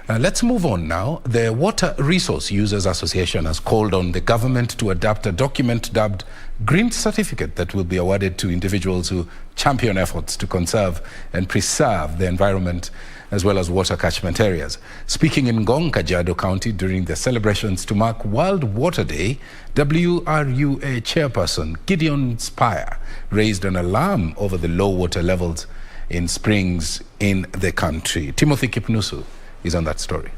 Let's move on now. The Water Resource Users Association has called on the government to adopt a document dubbed Green Certificate that will be awarded to individuals who champion efforts to conserve and preserve the environment as well as water catchment areas. Speaking in Ngong, Kajiado County during the celebrations to mark World Water Day, WRUA Chairperson Gideon Spaya raised an alarm over the low water levels in springs in the country. Timothy Kipnusu is on that story.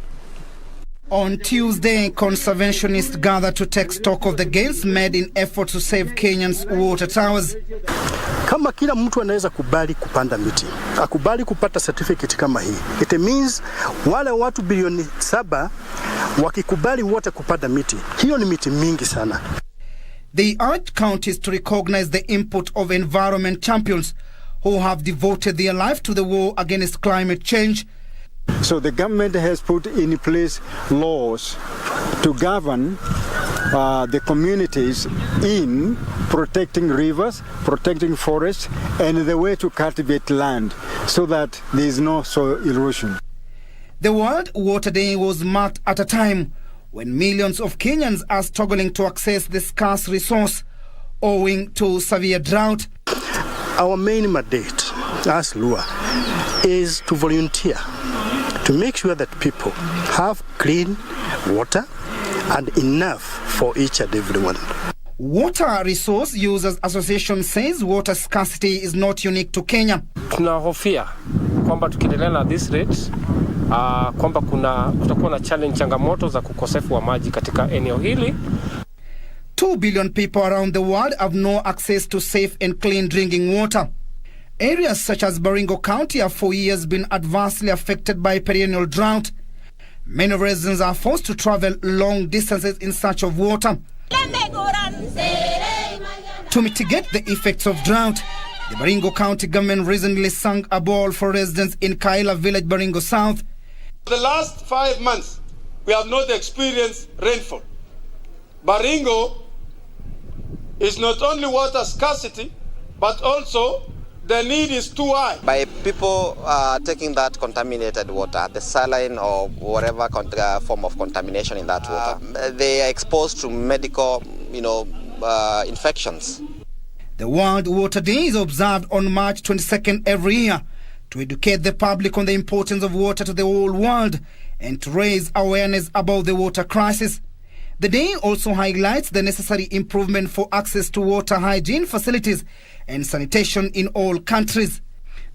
On Tuesday, conservationists gathered to take stock of the gains made in efforts to save Kenyans' water towers. Kama kila mtu anaweza kubali kupanda miti, akubali kupata certificate kama hii, it means wale watu bilioni 7 wakikubali wote kupanda miti, hiyo ni miti mingi sana. They urged counties to recognize the input of environment champions who have devoted their life to the war against climate change. So the government has put in place laws to govern the communities in protecting rivers, protecting forests, and the way to cultivate land so that there is no soil erosion. The World Water Day was marked at a time when millions of Kenyans are struggling to access the scarce resource owing to severe drought. Our main mandate as WRUA is to volunteer to make sure that people have clean water and enough for each and everyone. Water Resource Users Association says water scarcity is not unique to Kenya. Tunahofia kwamba tukiendelea na this rate kwamba kutakuwa na changamoto za kukosefu wa maji katika eneo hili. 2 billion people around the world have no access to safe and clean drinking water. Areas such as Baringo County have for years been adversely affected by perennial drought. Many residents are forced to travel long distances in search of water. To mitigate the effects of drought, the Baringo County government recently sang a ball for residents in Kaila village, Baringo South. The last 5 months, we have not experienced rainfall. Baringo is not only water scarcity, but also the need is too high. By people taking that contaminated water, the saline or whatever form of contamination in that water, they are exposed to medical, infections. The World Water Day is observed on March 22nd every year to educate the public on the importance of water to the whole world and to raise awareness about the water crisis. The day also highlights the necessary improvement for access to water hygiene facilities and sanitation in all countries.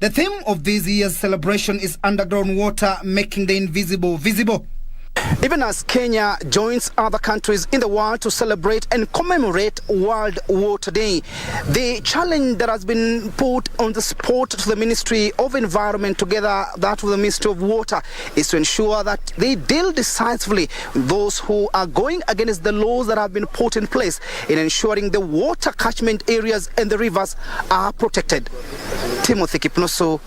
The theme of this year's celebration is underground water, making the invisible visible. Even as Kenya joins other countries in the world to celebrate and commemorate World Water Day, the challenge that has been put on the spot to the Ministry of Environment, together that with the Ministry of Water, is to ensure that they deal decisively with those who are going against the laws that have been put in place in ensuring the water catchment areas and the rivers are protected. Timothy Kipnusu.